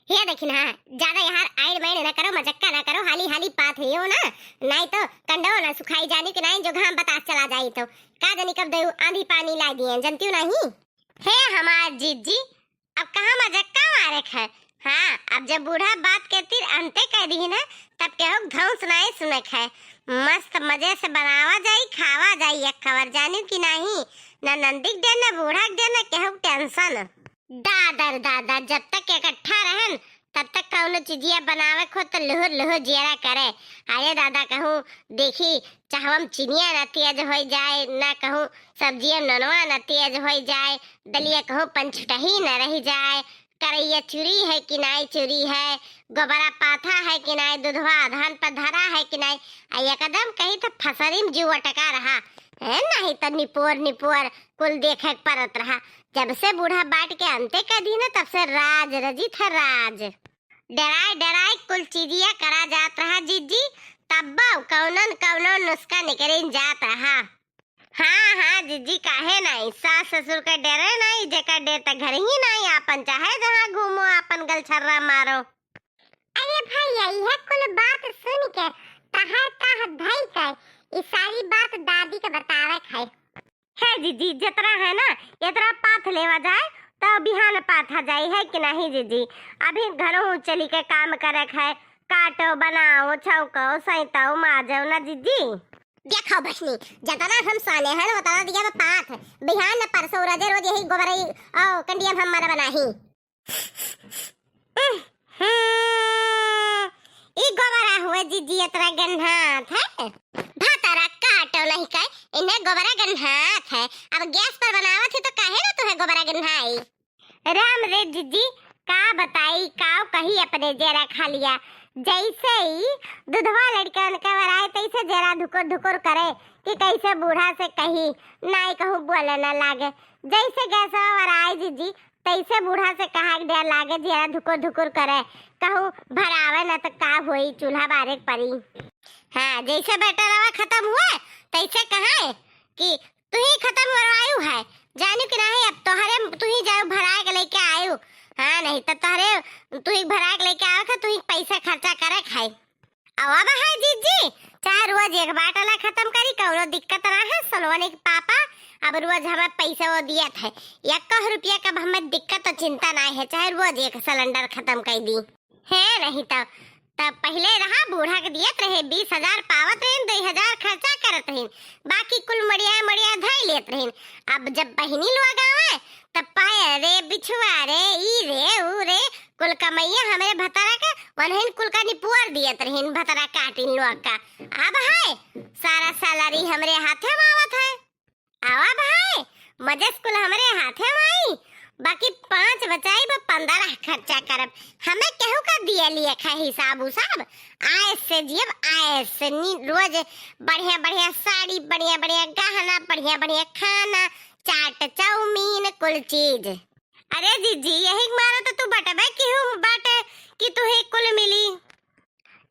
हे देखिन हाँ, ज्यादा यार आइड मैड ना करो, मजक्का ना करो, हाली हाली पात है ना, नहीं तो कंडो ना सुखाई जानी कि नहीं जो घाम बतास चला जाई तो का जानी कब दे आंधी पानी ला दिए जनती नहीं। हे हमार जीजी अब कहाँ मजक्का मारे है। हाँ अब जब बूढ़ा बात कहती अंते कह दी ना तब कहो घाव सुनाए सुने है, मस्त मजे से बनावा जाई खावा जाई एक खबर जानी कि नहीं, ना नंदिक दे ना बूढ़ा दे ना कहू टेंशन। दादर दादा जब तक इकट्ठा रहन तब तक कौनो चीजिया बनावे खो तो लुहुर लुहुर जियरा करे। अरे दादा कहूँ देखी चाहवम चिनिया न तेज हो जाए, ना कहूँ सब्जियां ननवा न तेज हो जाए, दलिया कहूँ पंचटही न रह जाए, करैया चूरी है कि नहीं चूरी है, गोबरा पाथा है कि नहीं, दूधवा धान पर धरा है कि नहीं, एकदम कहीं तो फसरीम जीव अटका रहा है, नहीं तो निपोर निपोर कुल देखे परत रहा। जब से बूढ़ा बाट के अंते कर दी ना तब से राज रजी था राज, डराए डराए कुल चीजिया करा जात रहा जीजी, तब कौनन कौनन नुस्खा निकल जात रहा। हाँ हाँ जीजी काहे नहीं, सास ससुर का डरे नहीं, जेकर डर त घर ही नहीं, आपन चाहे जहाँ घूमो आपन गलछर्रा मारो। अरे भाई यही है कुल बात सुन के तहा तहा धई के ये सारी बात दादी के बतावे है। है जीजी जितना है ना इतना पाथ लेवा जाए तो बिहान पाथा जाए है कि नहीं जीजी। अभी घरों चली के काम करे है, काटो बनाओ छौको सैताओ माजो ना जीजी। देखो बहनी जतना हम साले हैं उतना दिया पाथ बिहान न परसों रोज रोज यही गोबरई ओ कंडिया हम मर बनाही। ई गोबरा हुए जीजी इतना गन्हात है, भातारा काटो नहीं का इन्हें गोबरा गन्हात है, अब गैस पर बनावत है तो काहे ना तुम्हें गोबरा गन्हाई। राम रे जीजी का बताई काव कही अपने जरा खा लिया, जैसे ही दूधवा लड़का उनका वराए तैसे जरा धुकुर धुकुर करे कि कैसे बूढ़ा से कही नहीं कहूँ बोले न लागे, जैसे गैस वराए जीजी तैसे बूढ़ा से कहा डर लागे जरा धुकुर धुकुर करे, कहूँ भरावे न तो का हुई चूल्हा बारे परी। हाँ जैसे बेटा रवा खत्म हुआ तैसे कहा कि तू ही खत्म करवायु है जानी कि नहीं, अब तोहरे तू ही जाओ भरा के लेके आयु। हाँ नहीं तो तोहरे तू ही भरा के लेके आओ तू ही पैसा खर्चा करे खाए। अब है जीजी चाहे रोज एक बाटला खत्म करी कौनो दिक्कत ना है, सलोने के पापा अब रोज हमें पैसा वो दिया था 1 रुपया का हमें दिक्कत तो चिंता ना है, चाहे रोज एक सिलेंडर खत्म कर दी है नहीं तो तब पहले रहा बूढ़ा के दियत रहे 20,000 पावत रहे 2,000 खर्चा करत रहे, बाकी कुल मड़िया मड़िया धई लेत रहे। अब जब बहनी लोग आवे तब पाए रे बिछुआ रे ई रे ऊ रे कुल कमैया हमारे भतरा का वनहिन कुल का निपुअर दियत रहे भतरा काटिन लोग का। अब है सारा सैलरी हमरे हाथे में आवत है, अब है मजे कुल हमरे हाथे में आई, बाकी 5 बचाई 15 खर्चा करब, हमें केहू का दिए लिए खा हिसाब उसाब आए से जियब आए से रोज बढ़िया बढ़िया साड़ी बढ़िया बढ़िया गहना बढ़िया बढ़िया खाना चाट चाउमीन कुल चीज। अरे जीजी यही मारो तो तू बटबे क्यों बाटे कि तुहे कुल मिली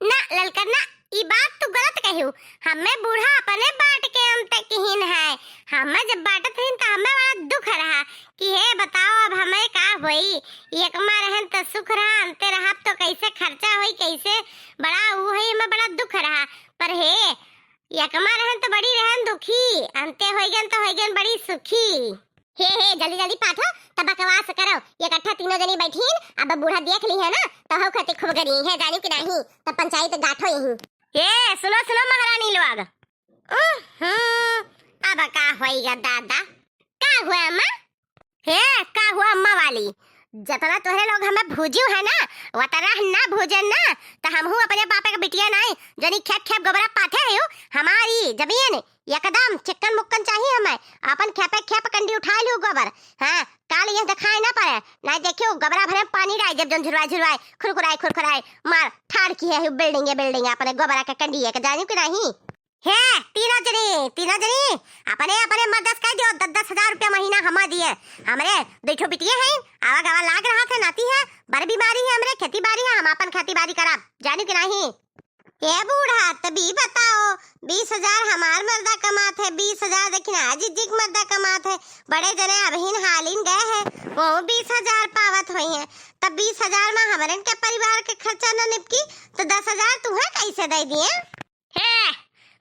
ना ललका ना, ई बात तू गलत कहू, हमें बूढ़ा अपने बाट के अंत किहिन है, हमें जब बाटत हन तो हमें बड़ा दुख रहा कि हे बताओ अब हमें का होई, एक मार रहन तो सुख रहा अंते रहा तो कैसे खर्चा होई कैसे बड़ा वो है, हमें बड़ा दुख रहा, पर हे एक मार रहन तो बड़ी रहन दुखी अंते होइगन तो होइगन बड़ी सुखी। हे जल्दी जल्दी पाठो तब बकवास करो, इकट्ठा तीनों जनी बैठीन अब बूढ़ा देख ली है ना तो हो खती खूब गरी है जानी कि नहीं, तब पंचायत गाठो यही। ये सुनो सुनो महारानी लोग, अब का होइगा दादा, का हुआ अम्मा, हे का हुआ अम्मा वाली, जतना तोहरे लोग हमें भूजू है ना वतना ना भूजन ना तो हम हूँ अपने पापा का बिटिया नहीं जनी खेप खेप गोबरा पाथे है हमारी जमीन एकदम चिकन मुक्कन चाहिए हमें, अपन खेपे खेप कंडी उठा लियो गोबर। हाँ काल ये दिखाई ना पड़े ना देखियो गोबरा भरे पानी डाल जब जन झुरवाए झुरवाए खुरखुराए मार ठाड़ की है बिल्डिंग अपने गोबरा का कंडी है जानी कि नहीं। हे तीनों जनी अपने अपने मदद कर दियो 10,000 रुपया महीना हम दिए, हमरे देखो बिटिया है आवा गवा लाग रहा था नाती है बड़ी बीमारी है हमरे खेती बाड़ी है हम अपन खेती बाड़ी करा जानी कि नहीं। ये बूढ़ा तभी बताओ, 20,000 हमार मर्दा कमात है, 20,000 देखना जीजी के मर्दा कमात है, बड़े जने अबहिन हालिन गए हैं वो 20,000 पावत हुई है, तब 20,000 में हमारे के परिवार के खर्चा न निपकी तो 10,000 तुम्हें कैसे दे दिए? है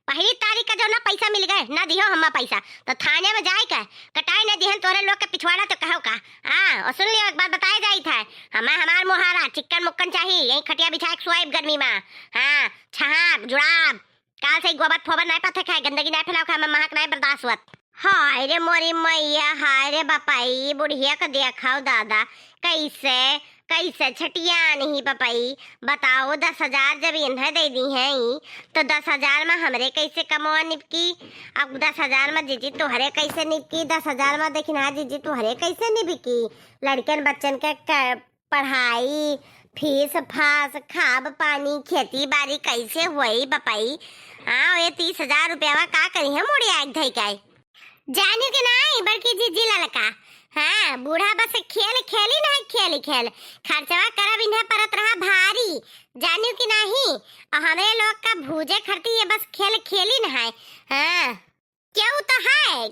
पहली तारीख का जो ना पैसा मिल गए ना दियो हम्मा पैसा तो थाने में जाए का कटाई न दिहन तोरे लोग के पिछवाड़ा तो कहो का। हाँ और सुन लियो एक बात बताया जाई था, हमार मोहारा चिकन मुक्कन चाहिए, यही खटिया बिछा के सोएब गर्मी में। हाँ छहाब जुड़ाब काल से गोबर फोबर नहीं पथे खाए, गंदगी नहीं फैलाओ खाए, महक नहीं बर्दाश्त हुआ। हाय रे मोरी मैया, हाय रे बापाई, बुढ़िया का देखाओ दादा कैसे कैसे छटिया नहीं पपाई। बताओ 10,000 जब इन्हें दे दी है तो 10,000 में हमरे कैसे कमवा निपकी, अब 10,000 में जीजी तुहरे कैसे निपकी, 10,000 में देखना जीजी तुहरे कैसे निपकी, लड़कन बच्चन के पढ़ाई फीस फास खाब पानी खेती बाड़ी कैसे हुई बपाई। हाँ ये 30,000 रुपया का करी है मोड़ी आग धई का जानी के नहीं बड़की जीजी ललका। हाँ बूढ़ा बस खेल खेली नहीं खेली खेल खर्चवा करब इन्हें परत रहा भारी, जानी की नहीं और हमें लोग का भूजे खरती है बस खेल खेली न है। हाँ क्यों तो है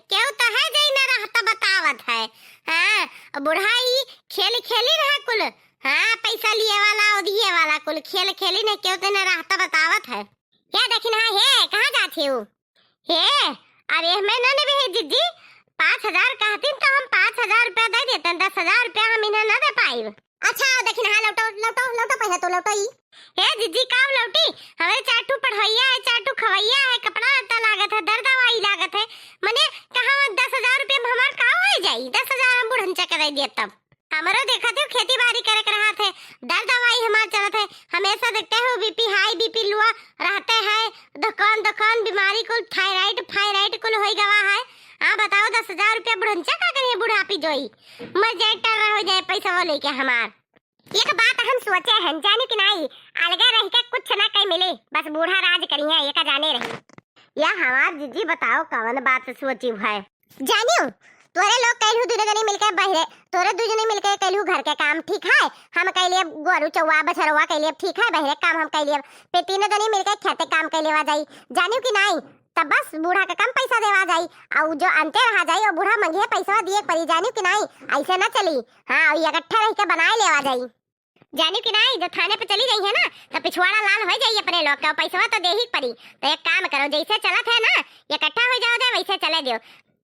जई न रहता बतावत है। हाँ बुढ़ाई खेल खेली न है कुल। हाँ पैसा लिए वाला और दिए वाला कुल खेल खेली न क्यों तो न रहता बतावत है। क्या देखना है कहाँ जाती हूँ हे अरे मैं न भी जीजी 5,000 कहती तो हम 5,000 रुपया दे देते, 10,000 रुपया हम इन्हें न दे पाई। अच्छा देखना है लौटो लौटो लौटो पैसा तो लौटो ही। हे जीजी काम लौटी हमारे चाटू पढ़ाइया है चाटू खवैया है कपड़ा लत्ता लागत है दर दवाई लागत है, मने कहाँ 10,000 रुपया में हमार का हो जाई, 10,000 हम बुढ़नचा कर दिए तब हमारो देखा थे खेती बाड़ी करे कर रहा थे, दर दवाई हमार चलत है, हमेशा देखते हो बीपी हाई बीपी लो रहते हैं, दुकान बीमारी कुल थायराइड कुल हो गवा है। हाँ बताओ 10,000 रुपया बुढ़नचा का करिए बुढ़ापी जोई मजे टर रहा हो जाए पैसा वो लेके हमार। एक बात हम सोचे हैं जाने की नहीं अलगा रह के कुछ ना कहीं मिले बस बूढ़ा राज करी है ये का जाने रही या हमार जीजी बताओ कौन बात सोची है। जानियो तोरे लोग कहलू दूने जने मिलके बहरे तोरे दूजने मिलके कहलू घर के काम ठीक है, हम कहलिए गोरू चौवा बछरवा कहलिए ठीक है, बहरे काम हम कहलिए पे तीनों जने मिलके खेते काम कहलेवा जाई, जानियो की नहीं तब बस बूढ़ा का कम पैसा देवा जाई और जो अंते रहा जाई और बूढ़ा मंगे पैसा दिए परी, जानियो की नहीं ऐसे ना चली। हाँ और इकट्ठा रह के बनाए लेवा जाई, जानियो की नहीं जो थाने पे चली गई है ना तो पिछवाड़ा लाल हो जाइए अपने लोग का पैसा तो दे ही पड़ी, तो एक काम करो जैसे चलत है ना इकट्ठा हो जाओ वैसे चले दियो,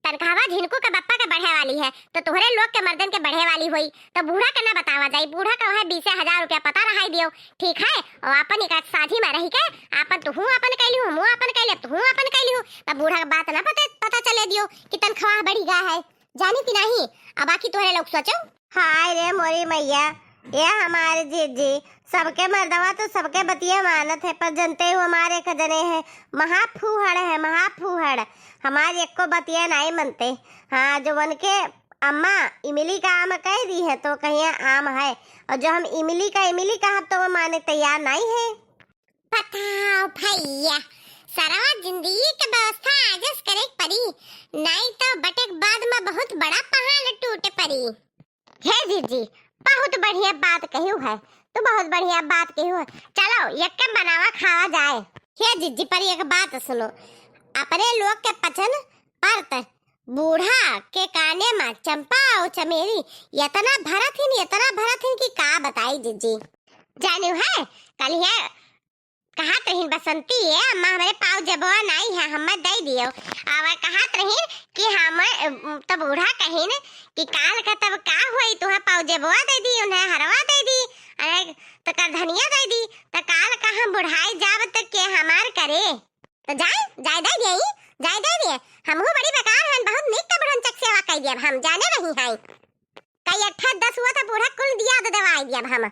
तनख्वाह झिनको का बप्पा का बढ़े वाली है तो तुम्हारे लोग के मर्दन के बढ़े वाली हुई तो बूढ़ा का ना बतावा जाई, बूढ़ा का है 20,000 रुपया पता रहा दियो ठीक है, और अपन एक साथी में रही के अपन तो हूँ अपन कैली हूँ मुँह अपन कैले तो हूँ अपन कैली हूँ तब बूढ़ा का बात ना पता चले दियो कि तनख्वाह बढ़ी गया है, जानी की नहीं अब बाकी तुम्हारे लोग सोचो। हाय रे मोरी मैया ये हमारे जीजी सबके मर्दवा तो सबके बतिया मानत है पर जनते हो हमारे खजने है महाफूहड़ हमारे एक को बतिया नहीं मनते। हाँ जो बन के अम्मा इमली का आम कह दी है तो कहीं आम है और जो हम इमली का तो वो माने तैयार नहीं है। बताओ भैया सारा जिंदगी की व्यवस्था आजस करे पड़ी नहीं तो बटे बाद में बहुत बड़ा पहाड़ टूट पड़ी है। जीजी बहुत बढ़िया बात कहू है तो बहुत बढ़िया बात कहू है, चलो एक बनावा खावा जाए। हे जीजी पर एक बात सुनो अपने लोग के पचन परत बूढ़ा के काने में चंपा और चमेली इतना भरत ही कि का बताई जीजी। जानू है कल है कहा तहिन बसंती है अम्मा हमारे पाव जबवा नहीं है हम दे दियो आवा कहा तहिन कि हम तब बूढ़ा कहिन कि काल का तब का होई तुहा पाव जबवा दे दी उन्हें हरवा दे दी अरे तो कर धनिया दे दी तो काल का हम बुढ़ाई जाब तक के हमार करे तो जाय दे दिए हमहू बड़ी बेकार हन बहुत नीक का बुढ़न चक सेवा कई दिया हम जाने रही हैं कई 8-10 हुआ था बूढ़ा कुल दिया दे दवाई दिया हम।